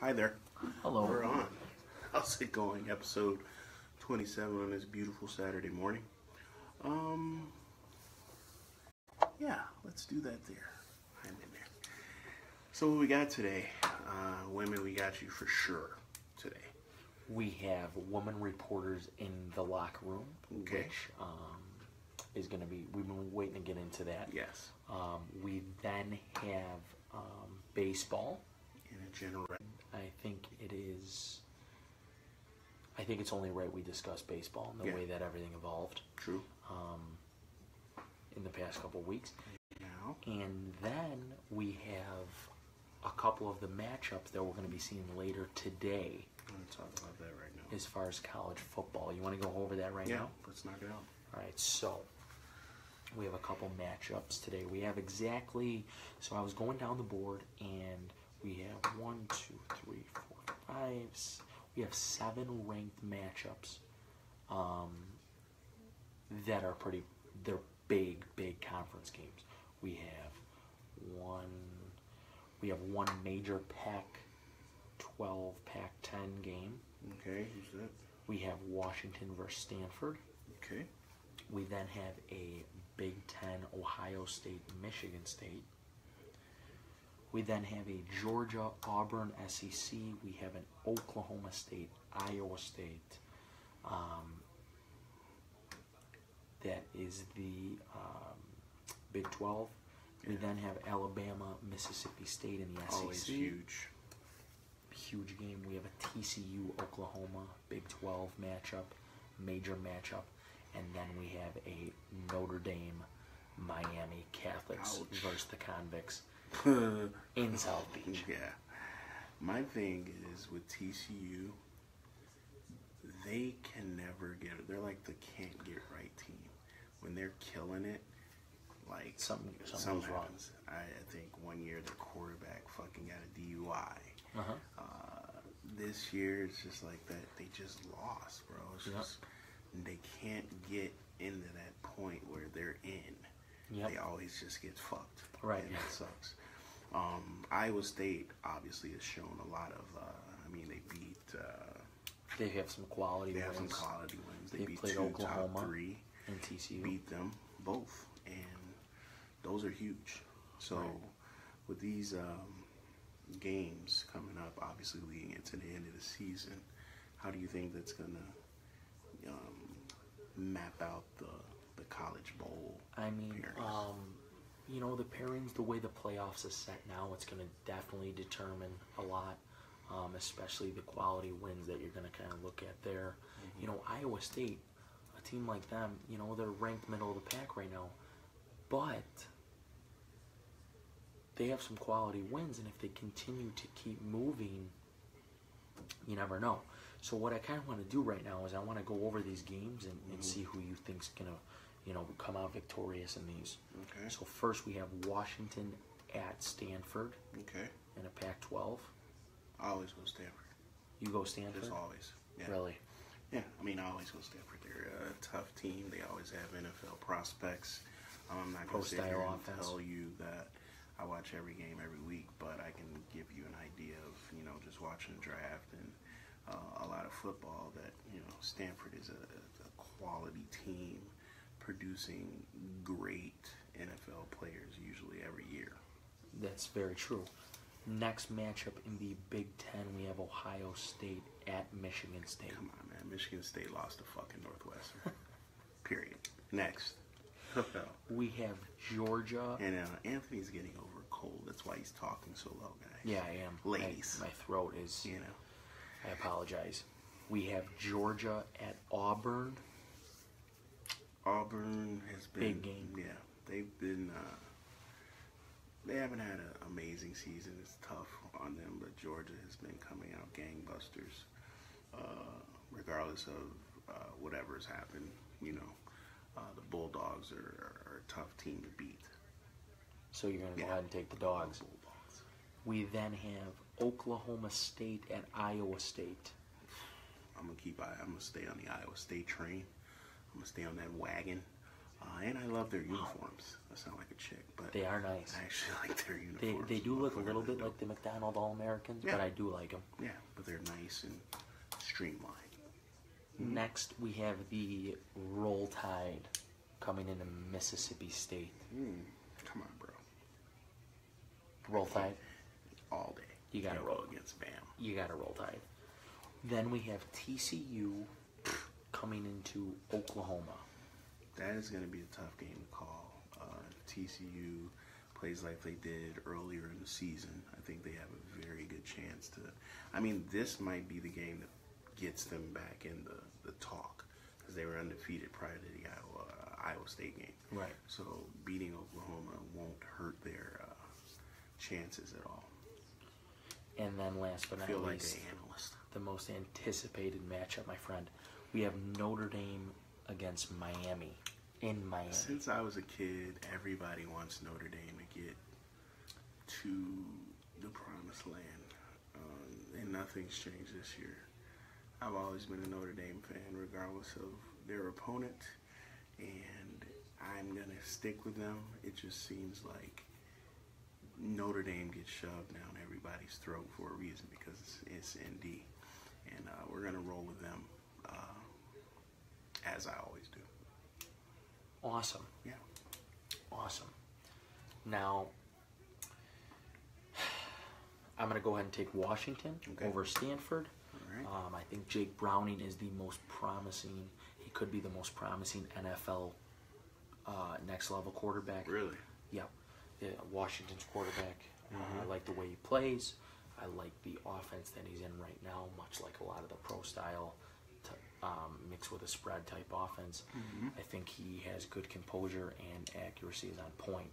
Hi there. Hello. We're on. How's it going? Episode 27 on this beautiful Saturday morning. Yeah, let's do that there. I'm in there. So what we got today? Women, we got you for sure today. We have women reporters in the locker room, Okay. which is going to be, we've been waiting to get into that. Yes. We then have baseball. In a general. I think it's only right we discuss baseball and the way that everything evolved. True. In the past couple of weeks. Now. And then we have a couple of the matchups that we're going to be seeing later today. I'm going to talk about that right now. As far as college football. You want to go over that right now? Yeah, let's knock it out. All right, so we have a couple matchups today. We have so I was going down the board, and we have 1, 2, 3, 4, 5, we have 7 ranked matchups that are they're big conference games. We have one major Pac-12, Pac-10 game. Okay, who's that? We have Washington versus Stanford. Okay. We then have a Big Ten, Ohio State, Michigan State. We then have a Georgia, Auburn, SEC. We have an Oklahoma State, Iowa State. That is the Big 12. We then have Alabama, Mississippi State in the SEC. Always huge. Huge game. We have a TCU, Oklahoma, Big 12 matchup, major matchup. And then we have a Notre Dame, Miami Catholics versus the Convicts in South Beach. Yeah. My thing is with TCU, they can never they're like the can't get right team. When they're killing it, like something goes wrong. I think one year their quarterback fucking got a DUI. This year it's just like that. They just lost, bro. It's just they can't get into that point where they're in. They always just get fucked. Right. And that sucks. Iowa State obviously has shown a lot of. They beat. They have some quality wins. They have some quality wins. They beat played 2 Oklahoma top 3 and TCU. Beat them both, and those are huge. So with these games coming up, obviously leading into the end of the season, how do you think that's gonna map out the college bowl? I mean, pairings? The pairings, the way the playoffs is set now, it's going to definitely determine a lot, especially the quality wins that you're going to kind of look at there. Iowa State, a team like them, they're ranked middle of the pack right now, but they have some quality wins, and if they continue to keep moving, you never know. So what I kind of want to do right now is I want to go over these games and see who you think's going to, come out victorious in these. Okay. So first we have Washington at Stanford. Okay. In a Pac-12. I always go Stanford. You go Stanford? Just always. Yeah. Really? Yeah, I always go Stanford. They're a tough team. They always have NFL prospects. I'm not going to sit here and tell you that I watch every game every week, but I can give you an idea of, just watching the draft and a lot of football that, Stanford is a quality team producing great NFL players usually every year. That's very true. Next matchup in the Big Ten, we have Ohio State at Michigan State. Come on, man. Michigan State lost to fucking Northwestern. Period. Next. We have Georgia. And Anthony's getting over a cold. That's why he's talking so low, guys. Yeah, I am. Ladies. My throat is, I apologize. We have Georgia at Auburn. Auburn has been... Big game. Yeah. They've been... They haven't had an amazing season. It's tough on them, but Georgia has been coming out gangbusters. Regardless of whatever's happened, the Bulldogs are a tough team to beat. So you're going to go ahead and take the Dogs. Bulldogs. We then have Oklahoma State at Iowa State. I'm gonna stay on the Iowa State train. I'm gonna stay on that wagon. And I love their uniforms. I sound like a chick, but they are nice. I actually like their uniforms. They do look a little bit like the McDonald All-Americans, but I do like them. Yeah, but they're nice and streamlined. Next, we have the Roll Tide coming into Mississippi State. Come on, bro. Roll Tide? All day. You got to roll against Bam. You got to Roll Tide. Then we have TCU coming into Oklahoma. That is going to be a tough game to call. TCU plays like they did earlier in the season. I think they have a very good chance to. I mean, this might be the game that gets them back in the talk because they were undefeated prior to the Iowa State game. Right. So beating Oklahoma won't hurt their chances at all. And then last but not least, like an analyst. The most anticipated matchup, my friend. We have Notre Dame against Miami in Miami. Since I was a kid, everybody wants Notre Dame to get to the promised land. And nothing's changed this year. I've always been a Notre Dame fan, regardless of their opponent. And I'm going to stick with them. It just seems like Notre Dame gets shoved down everybody's throat for a reason because it's ND. And we're going to roll with them as I always do. Awesome. Yeah. Awesome. Now, I'm going to go ahead and take Washington over Stanford. All right. I think Jake Browning is the most promising. He could be the most promising NFL next-level quarterback. Really? Yep. Yeah, Washington's quarterback. I like the way he plays. I like the offense that he's in right now, much like a lot of the pro style mixed with a spread type offense. I think he has good composure and accuracy is on point.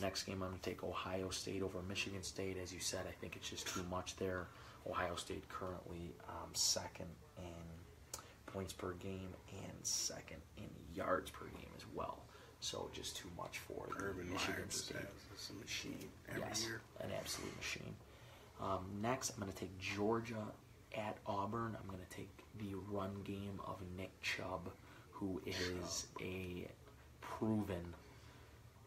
Next game, I'm going to take Ohio State over Michigan State. As you said, I think it's just too much there. Ohio State currently second in points per game and second in yards per game as well. So just too much for Urban Michigan Meyer just State. has a machine every year. An absolute machine. Next, I'm going to take Georgia at Auburn. I'm going to take the run game of Nick Chubb, who is a proven,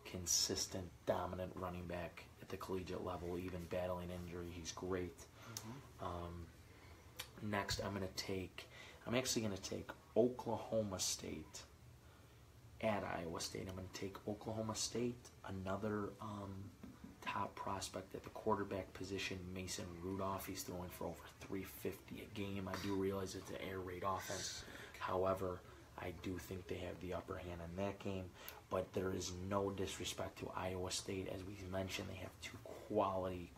consistent, dominant running back at the collegiate level, even battling injury. He's great. Next, I'm actually going to take Oklahoma State at Iowa State. I'm going to take Oklahoma State, another top prospect at the quarterback position, Mason Rudolph. He's throwing for over 350 a game. I do realize it's an air raid offense. However, I do think they have the upper hand in that game. But there is no disrespect to Iowa State. As we mentioned, they have two quality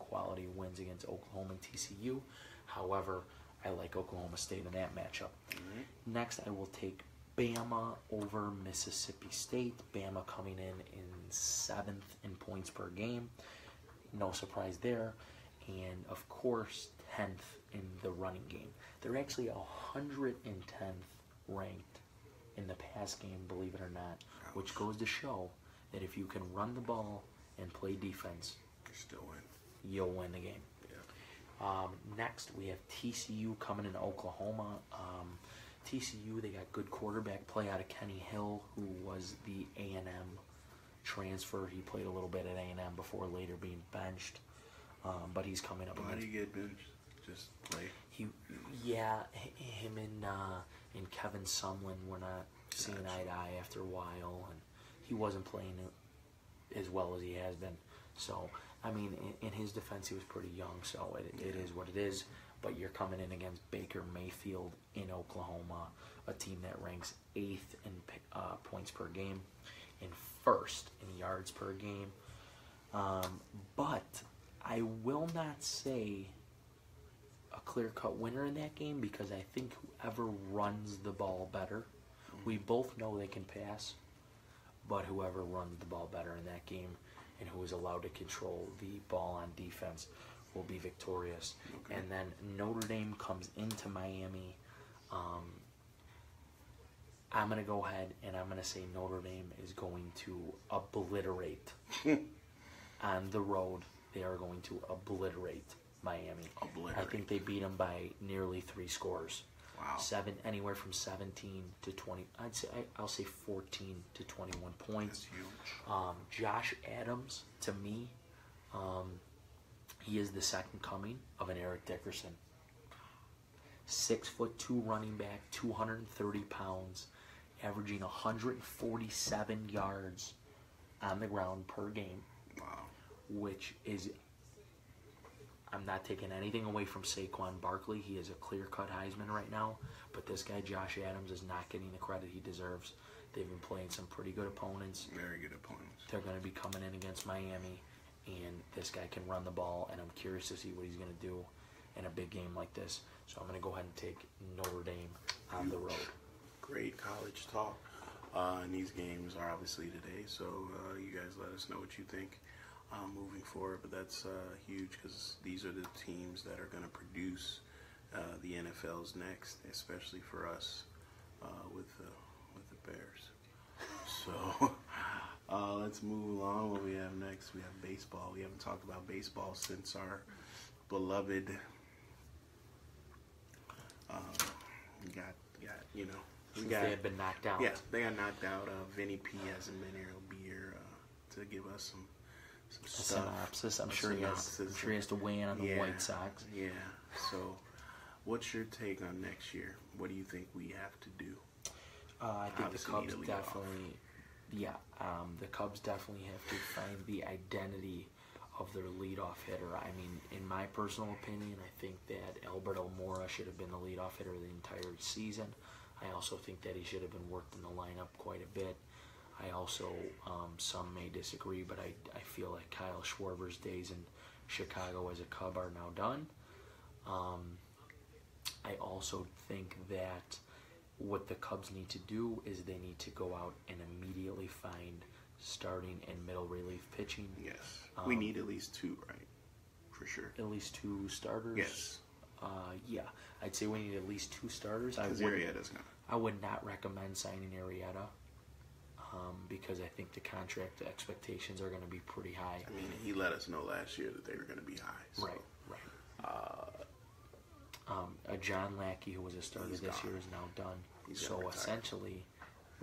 wins against Oklahoma and TCU. However, I like Oklahoma State in that matchup. Next, I will take Bama over Mississippi State. Bama coming in 7th in points per game. No surprise there. And, of course, 10th in the running game. They're actually 110th ranked in the pass game, believe it or not, which goes to show that if you can run the ball and play defense, You still win. you'll win the game. Yeah. Next, we have TCU coming in Oklahoma. TCU, they got good quarterback play out of Kenny Hill, who was the A&M transfer. He played a little bit at A&M before later being benched, but he's coming up. Why do you get benched? Just play? Him and Kevin Sumlin were not seeing eye to eye after a while, and he wasn't playing as well as he has been. So, I mean, in his defense, he was pretty young, so it is what it is. But you're coming in against Baker Mayfield in Oklahoma, a team that ranks 8th in points per game and 1st in yards per game. But I will not say a clear-cut winner in that game because I think whoever runs the ball better, we both know they can pass, but whoever runs the ball better in that game and who is allowed to control the ball on defense will be victorious. Okay. And then Notre Dame comes into Miami. I'm going to go ahead and I'm going to say Notre Dame is going to obliterate on the road. They are going to obliterate Miami. I think they beat them by nearly 3 scores. Wow. Anywhere from 17 to 20. I'll say 14 to 21 points. That's huge. Josh Adams, to me, he is the second coming of an Eric Dickerson. 6'2" running back, 230 pounds, averaging 147 yards on the ground per game. Wow. Which is, I'm not taking anything away from Saquon Barkley. He is a clear-cut Heisman right now, but this guy, Josh Adams, is not getting the credit he deserves. They've been playing some pretty good opponents. Very good opponents. They're going to be coming in against Miami, and this guy can run the ball, and I'm curious to see what he's going to do in a big game like this. So I'm going to go ahead and take Notre Dame on the road. Great college talk. And these games are obviously today, so you guys let us know what you think moving forward. But that's huge because these are the teams that are going to produce the NFL's next, especially for us with the Bears. So let's move along. What we have next? We have baseball. We haven't talked about baseball since our beloved. They had been knocked out. Yeah, they got knocked out. Vinny P hasn't been here. He'll be here to give us some stuff. Synopsis. I'm sure he has to weigh in on the White Sox. Yeah. So, what's your take on next year? What do you think we have to do? I think the Cubs definitely. Yeah, the Cubs definitely have to find the identity of their leadoff hitter. I mean, in my personal opinion, I think that Albert Almora should have been the leadoff hitter the entire season. I also think that he should have been worked in the lineup quite a bit. I also, some may disagree, but I feel like Kyle Schwarber's days in Chicago as a Cub are now done. I also think that what the Cubs need to do is they need to go out and immediately find starting and middle relief pitching. Yes. We need at least two, right? For sure. At least two starters? Yes. Yeah. I'd say we need at least two starters. Because Arrieta's not. I would not recommend signing Arrieta because I think the contract expectations are going to be pretty high. I mean, he let us know last year that they were going to be high. So. Right. John Lackey, who was a starter this year, is now done. So essentially,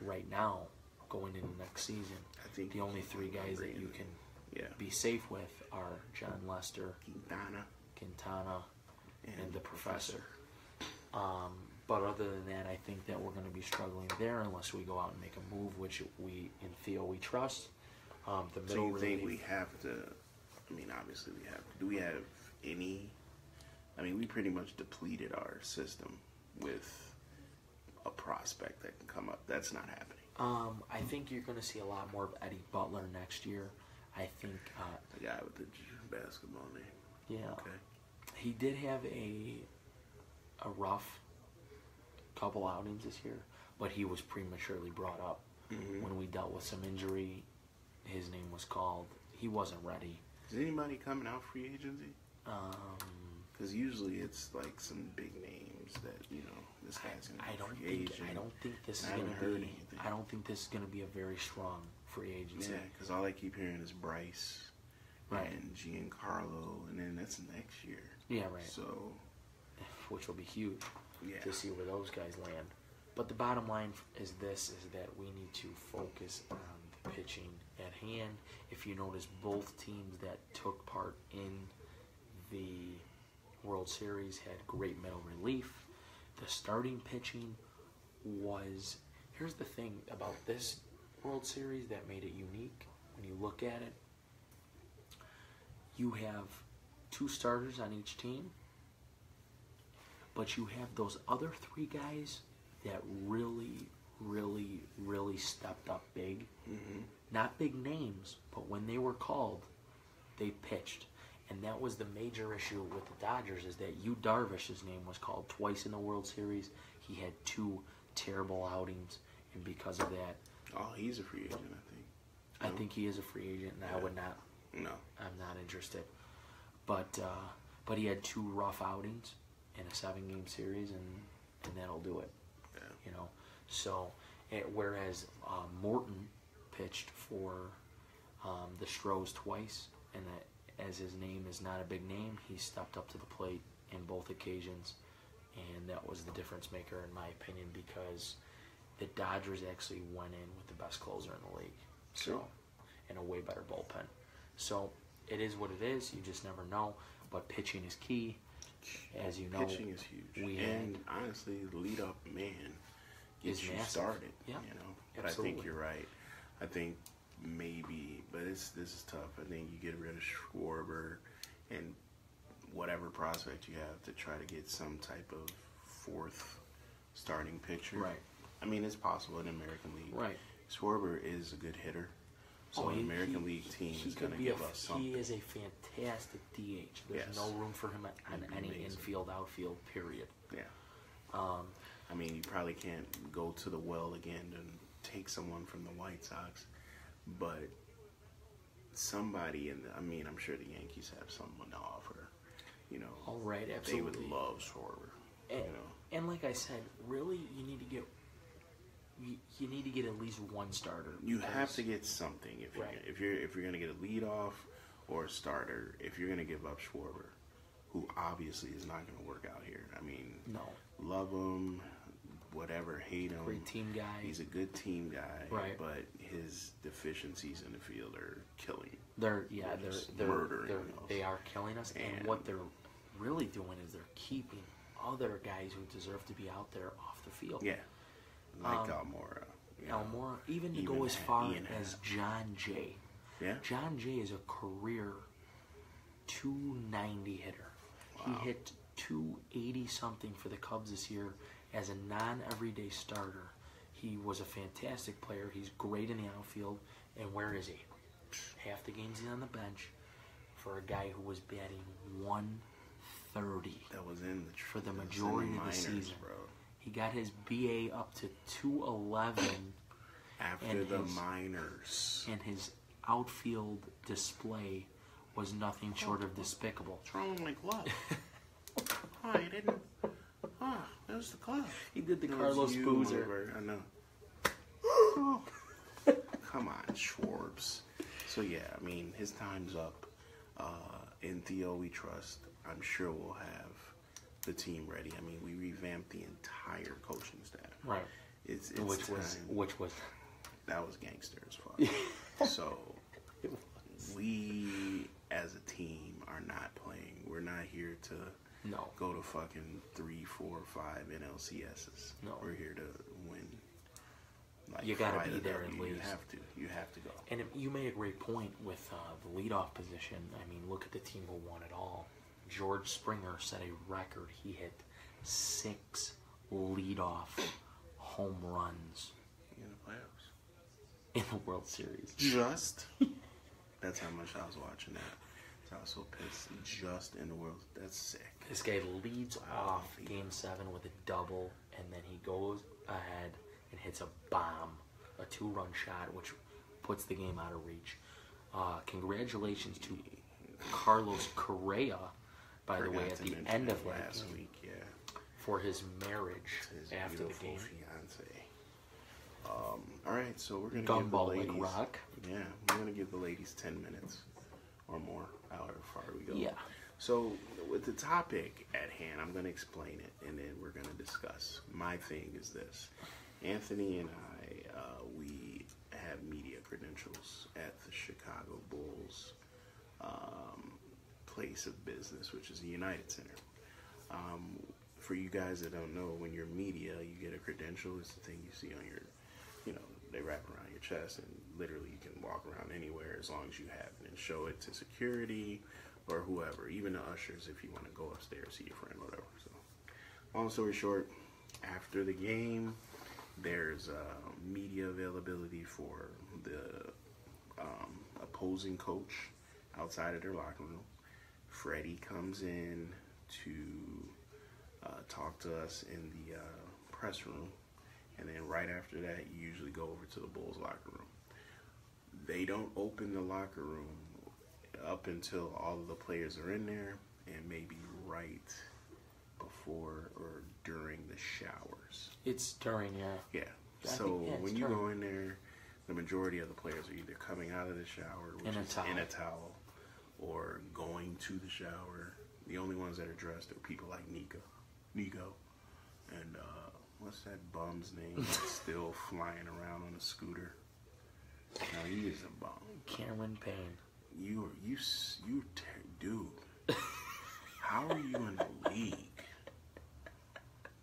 right now, going into next season, I think the only three guys that you can be safe with are John Lester, Quintana, and the Professor. But other than that, I think that we're going to be struggling there unless we go out and make a move, which we, in Theo, we trust. So you think we have to, I mean, obviously we have to. Do we have any, I mean, we pretty much depleted our system with a prospect that can come up. That's not happening. I think you're going to see a lot more of Eddie Butler next year. I think... the guy with the basketball name. Yeah. Okay. He did have a rough couple outings this year, but he was prematurely brought up. Mm-hmm. When we dealt with some injury, his name was called. He wasn't ready. Is anybody coming out free agency? Because usually it's like some big names that, you know, this guy's going to be free agent. I don't think this is going to be. I don't think this is going to be a very strong free agency. Yeah, because all I keep hearing is Bryce, right, and Giancarlo, and then that's next year. Yeah, right. So, which will be huge to see where those guys land. But the bottom line is this: is that we need to focus on the pitching at hand. If you notice, both teams that took part in the World Series had great middle relief. The starting pitching was... Here's the thing about this World Series that made it unique. When you look at it, you have two starters on each team, but you have those other three guys that really, really, really stepped up big. Mm-hmm. Not big names, but when they were called, they pitched. And that was the major issue with the Dodgers, is that Yu Darvish's name was called twice in the World Series. He had two terrible outings, and because of that... Oh, he's a free agent, I think. No? I think he is a free agent, and I would not... No. I'm not interested. But he had two rough outings in a 7-game series, and that'll do it. Yeah. You know? So, whereas Morton pitched for the Stros twice, and that, as his name is not a big name, he stepped up to the plate in both occasions and that was the difference maker in my opinion because the Dodgers actually went in with the best closer in the league, so and a way better bullpen. So it is what it is. You just never know. But pitching is key, as you know. Pitching is huge, and honestly, the leadoff man gets you started. Yeah, you know. But absolutely. I think you're right. I think maybe, but this is tough. I think you get rid of Schwarber and whatever prospect you have to try to get some type of fourth starting pitcher. Right. I mean, it's possible in the American League. Right. Schwarber is a good hitter. So an American League team is going to give us something. He is a fantastic DH. There's no room for him on any infield, outfield, period. Yeah. I mean, you probably can't go to the well again and take someone from the White Sox, but somebody I'm sure the Yankees have someone to offer. You know. All right, absolutely. They would love Schwarber. And, you know. And like I said, really, you need to get at least one starter. You have to get something if you're going to get a leadoff or a starter. If you're going to give up Schwarber, who obviously is not going to work out here. I mean, no, love him, whatever, hate him. Great team guy. He's a good team guy, right? But his deficiencies in the field are killing. They're murdering us. They are killing us, and what they're really doing is they're keeping other guys who deserve to be out there off the field. Yeah. Like Almora. Almora, even to go as far as John Jay. Yeah. John Jay is a career 290 hitter. Wow. He hit 280 something for the Cubs this year as a non-everyday starter. He was a fantastic player. He's great in the outfield. And where is he? Half the games he's on the bench for a guy who was batting 130. That was in for the majority of the season. Bro. He got his BA up to 211 after the minors. And his outfield display was nothing short of despicable. What's wrong with my glove? Oh, you didn't. Oh, that was the glove. He did the Carlos Boozer. I know. Come on, Schwarbs. So yeah, I mean, his time's up. In Theo we trust. I'm sure we'll have the team ready. I mean, we revamped the entire coaching staff. Right. It's which was that was gangster as fuck. So we as a team are not playing. We're not here to go to fucking 3, 4, 5 NLCSs. No. We're here to win. Like, you gotta be there at least. You have to go. And you made a great point with the leadoff position. I mean, look at the team who won it all. George Springer set a record. He hit 6 leadoff home runs in the playoffs, in the World Series. Just that's how much I was watching that. So I was so pissed. Just in the World. That's sick. This guy leads off Game 7 with a double, and then he goes ahead and hits a bomb, a 2-run shot, which puts the game out of reach. Congratulations to Carlos Correa, by the way, at the end of last week, for his marriage after the game. Fiance. All right, so we're gonna give the Gumball ladies. like rock. Yeah, we're gonna give the ladies 10 minutes or more, however far we go. Yeah. So with the topic at hand, I'm gonna explain it, and then we're gonna discuss. My thing is this: Anthony and I, we have media credentials at the Chicago Bulls place of business, which is the United Center. For you guys that don't know, when you're media, you get a credential. It's the thing you see on your, they wrap around your chest, and literally you can walk around anywhere as long as you have it and show it to security or whoever, even the ushers if you want to go upstairs, see your friend, whatever. So, long story short, after the game, there's media availability for the opposing coach outside of their locker room. Freddie comes in to talk to us in the press room, and then right after that, you usually go over to the Bulls locker room. They don't open the locker room up until all of the players are in there, and maybe right before or during the showers. It's during, yeah. So when you go in there, the majority of the players are either coming out of the shower, which is in a towel, or going to the shower. The only ones that are dressed are people like Nika. Nico. And what's that bum's name that's still flying around on a scooter? No, he is a bum. Cameron Payne. Dude. How are you in the league?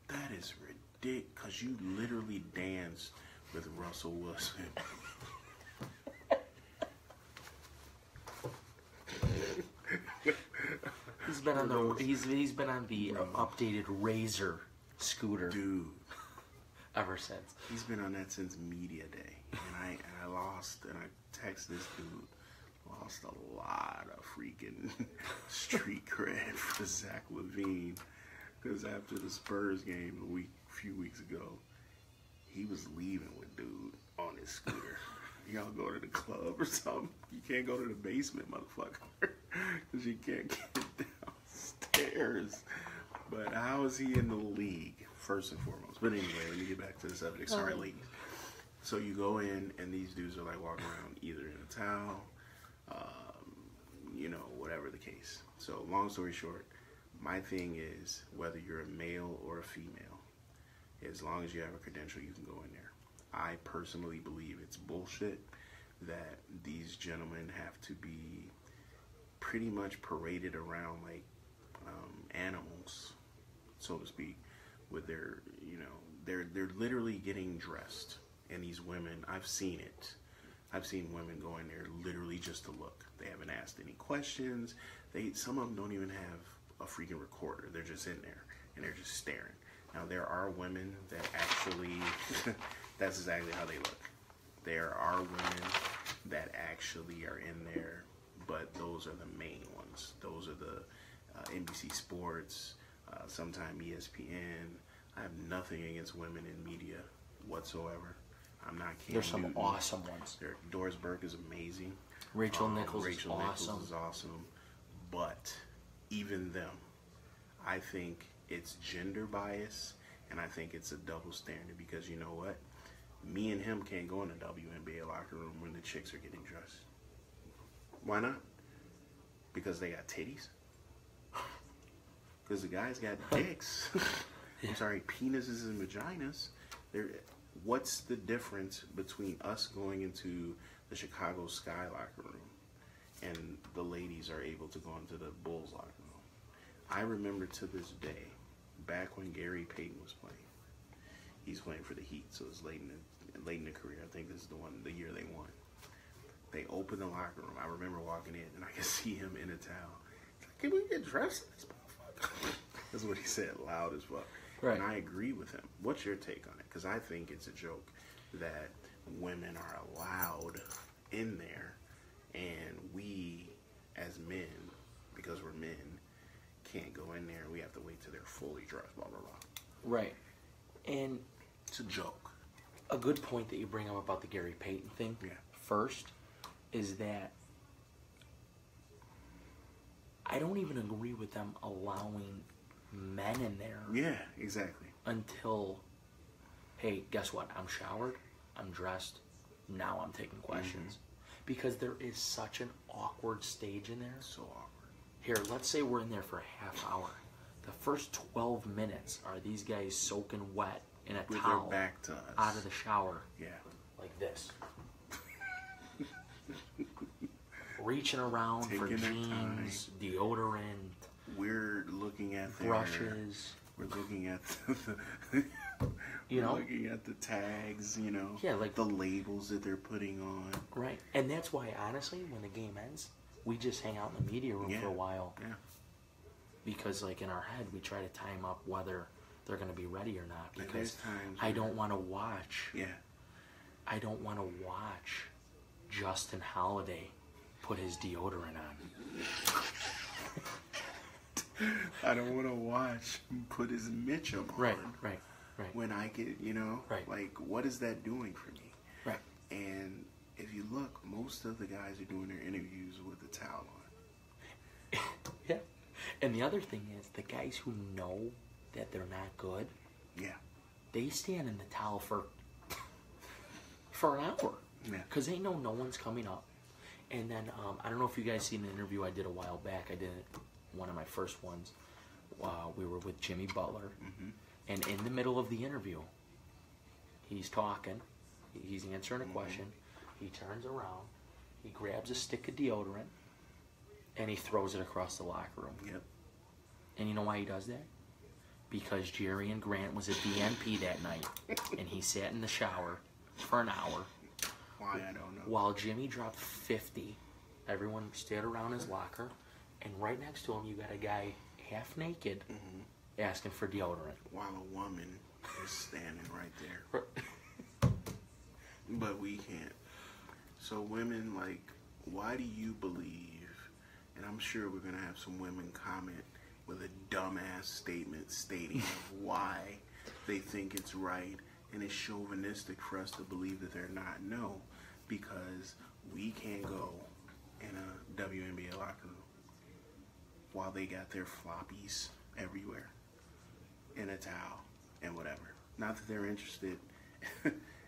That is ridiculous. Because you literally danced with Russell Wilson. He's been on the updated Razor scooter, dude, ever since. He's been on that since media day, and I texted this dude, lost a lot of freaking street cred for Zach LaVine, because after the Spurs game a few weeks ago, he was leaving with dude on his scooter. Y'all go to the club or something. You can't go to the basement, motherfucker, because you can't get downstairs. But how is he in the league, first and foremost? But anyway, let me get back to the subject. Sorry, ladies. So you go in, and these dudes are like walking around either in a towel, whatever the case. So long story short, my thing is, whether you're a male or a female, as long as you have a credential, you can go in there. I personally believe it's bullshit that these gentlemen have to be pretty much paraded around like animals, so to speak, with their, they're literally getting dressed. And these women, I've seen it. I've seen women go in there literally just to look. They haven't asked any questions. Some of them don't even have a freaking recorder. They're just in there and they're just staring. Now there are women that actually, that's exactly how they look. There are women that actually are in there, but those are the main ones. Those are the NBC Sports, sometime ESPN. I have nothing against women in media whatsoever. I'm not Cam There's some Newton. awesome ones. Doris Burke is amazing. Rachel Nichols is awesome. But even them, I think it's gender bias, and I think it's a double standard, because you know what? Me and him can't go in the WNBA locker room when the chicks are getting dressed. Why not? Because they got titties? Because the guys got dicks. I'm sorry, penises and vaginas. What's the difference between us going into the Chicago Sky locker room and the ladies are able to go into the Bulls locker room? I remember to this day, back when Gary Payton was playing. He's playing for the Heat, so it's late in the career. I think this is the year they won. They opened the locker room. I remember walking in, and I could see him in a towel. He's like, "Can we get dressed in this motherfucker?" That's what he said, loud as fuck. Right. And I agree with him. What's your take on it? Because I think it's a joke that women are allowed in there, and we, as men, because we're men, can't go in there. We have to wait till they're fully dressed, blah, blah, blah. Right. And it's a joke. A good point that you bring up about the Gary Payton thing, first, is that I don't even agree with them allowing men in there. Yeah, exactly. Until, hey, guess what? I'm showered, I'm dressed, now I'm taking questions. Mm-hmm. Because there is such an awkward stage in there. So awkward. Here, let's say we're in there for a half hour. The first 12 minutes are these guys soaking wet in a with towel their back to us. Out of the shower. Yeah. Like this. Reaching around for jeans, deodorant. We're looking at their brushes. We're looking at looking at the tags, like the labels that they're putting on. Right. And that's why, honestly, when the game ends, we just hang out in the media room for a while. Yeah. Because, like, in our head, we try to time up whether they're going to be ready or not. Because I don't want to watch. Yeah. I don't want to watch Justin Holiday put his deodorant on. I don't want to watch him put his Mitchum on. Right. When I get, like, what is that doing for me? Right. And if you look, most of the guys are doing their interviews with a towel on. Yeah. And the other thing is, the guys who know that they're not good, they stand in the towel for an hour. Yeah. Because they know no one's coming up. And then, I don't know if you guys seen an interview I did a while back. I did one of my first ones. We we were with Jimmy Butler, and in the middle of the interview, he's talking, he's answering a question, he turns around, he grabs a stick of deodorant, and he throws it across the locker room. Yep. And you know why he does that? Because Jerry and Grant was at DNP that night, and he sat in the shower for an hour. Why, I don't know. While Jimmy dropped 50, everyone stood around his locker, and right next to him, you got a guy half naked asking for deodorant. While a woman is standing right there. But we can't. So women, like, why do you believe, and I'm sure we're going to have some women comment with a dumbass statement stating why they think it's right, and it's chauvinistic for us to believe that they're not. No, because we can't go in a WNBA locker room while they got their floppies everywhere in a towel and whatever. Not that they're interested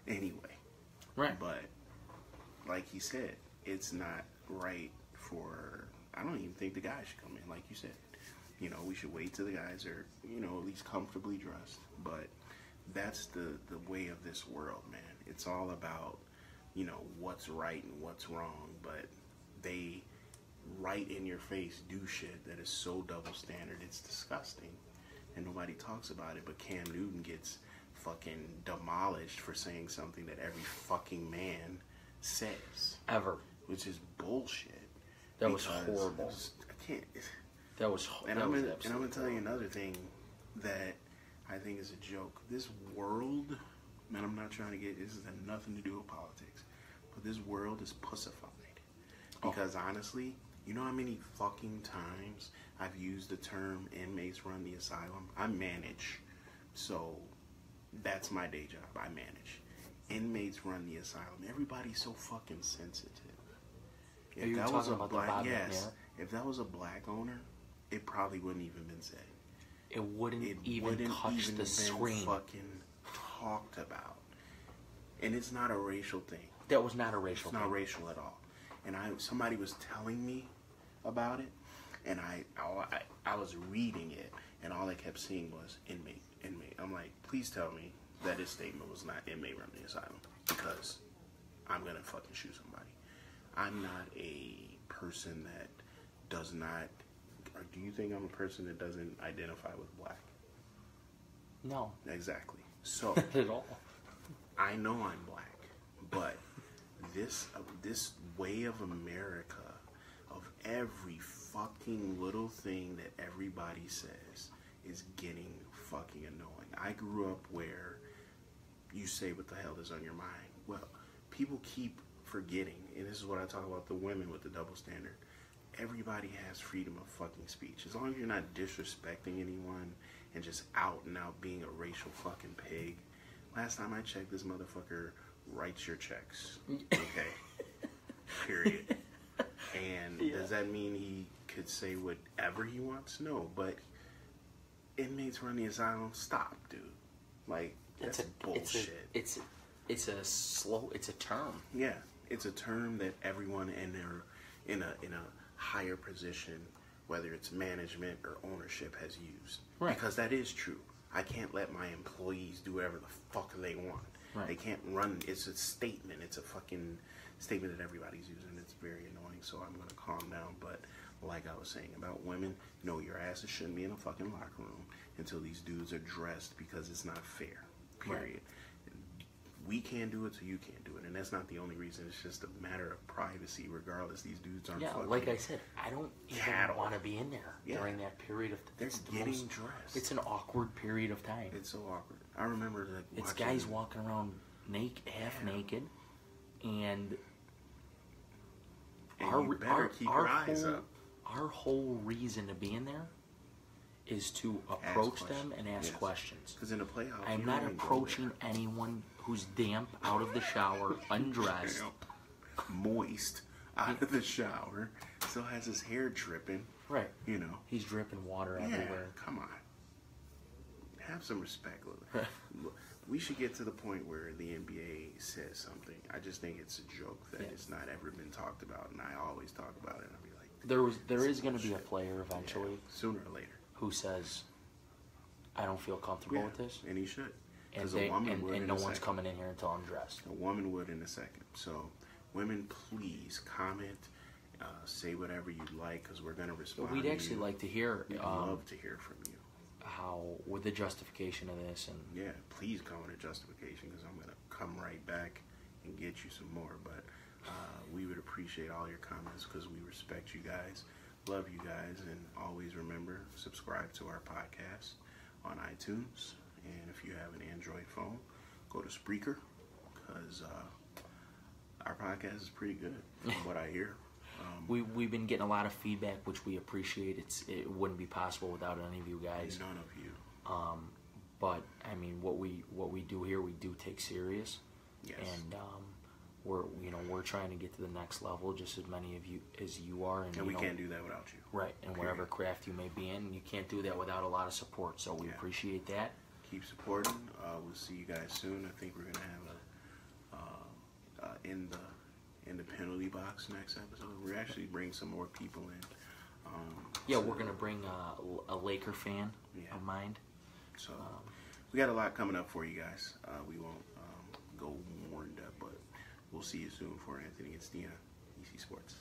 anyway. Right. But like he said, it's not right for, I don't even think the guys should come in, like you said. You know, we should wait till the guys are, you know, at least comfortably dressed. But that's the way of this world, man. It's all about, you know, what's right and what's wrong. But they, right in your face, do shit that is so double standard, it's disgusting. And nobody talks about it. But Cam Newton gets fucking demolished for saying something that every fucking man says. Ever. Which is bullshit. That was horrible. I can't... That was and I'm going to tell you another thing that I think is a joke. This world, man, I'm not trying to get, this has nothing to do with politics, but this world is pussified. Because honestly, you know how many fucking times I've used the term inmates run the asylum? I manage. So that's my day job. I manage. Inmates run the asylum. Everybody's so fucking sensitive. If that was a black, if that was a black owner, it probably wouldn't even been said. It wouldn't even touch the screen. Fucking talked about. And it's not a racial thing. That was not a racial thing. It's not racial at all. And somebody was telling me about it, and I was reading it, and all I kept seeing was inmate, inmate. I'm like, please tell me that his statement was not inmate run the asylum, because I'm gonna fucking shoot somebody. I'm not a person that does not, or do you think I'm a person that doesn't identify with black? No. Exactly. So, not at all. I know I'm black, but this way of America, of every fucking little thing that everybody says, is getting fucking annoying. I grew up where you say what the hell is on your mind. Well, people keep forgetting, and this is what I talk about, the women with the double standard. Everybody has freedom of fucking speech. As long as you're not disrespecting anyone and just out and out being a racial fucking pig. Last time I checked, this motherfucker writes your checks. Okay? Period. And does that mean he could say whatever he wants? No, but inmates run the asylum. Stop, dude. Like, that's bullshit. It's a term. Yeah, it's a term that everyone in a higher position, whether it's management or ownership, has used. Right. Because that is true. I can't let my employees do whatever the fuck they want. Right. They can't run. It's a statement. It's a fucking statement that everybody's using. It's very annoying, so I'm going to calm down. But like I was saying about women, no, your asses shouldn't be in a fucking locker room until these dudes are dressed, because it's not fair. Period. Right. We can't do it, so you can't do it. And that's not the only reason. It's just a matter of privacy, regardless. These dudes aren't fucking like I said, I don't even want to be in there during that period of time. They're getting dressed. It's an awkward period of time. It's so awkward. I remember it's guys walking around half naked, and you better keep your eyes up. Our whole reason to be in there is to approach them and ask questions. Because in the playoffs, I'm not approaching anyone who's damp out of the shower, undressed, moist out of the shower, still has his hair dripping. Right. You know, he's dripping water everywhere. Come on, have some respect. We should get to the point where the NBA says something. I just think it's a joke that it's not ever been talked about, and I always talk about it. And I'll be like, there is going to be a player eventually, sooner or later, who says, I don't feel comfortable with this. And he should. And, no one's coming in here until I'm dressed. A woman would in a second. So, women, please comment, say whatever you'd like, because we're going to respond. We'd actually like to hear. We'd love to hear from you. How, with the justification of this, and yeah, please come with a justification, because I'm going to come right back and get you some more. But we would appreciate all your comments, because we respect you guys, love you guys, and always remember, subscribe to our podcast on iTunes. And if you have an Android phone, go to Spreaker, because our podcast is pretty good from what I hear. We've been getting a lot of feedback, which we appreciate. It wouldn't be possible without any of you guys. None of you. But I mean, what we do here, we do take serious. Yes. And we're trying to get to the next level, just as many of you as you are. And we can't do that without you. Right. And whatever craft you may be in, you can't do that without a lot of support. So we appreciate that. Keep supporting. We'll see you guys soon. I think we're gonna have in the penalty box next episode. We're actually bring some more people in. We're gonna bring a Laker fan of mine. So we got a lot coming up for you guys. We won't go more in depth, but we'll see you soon for Anthony and Stina, ECSports.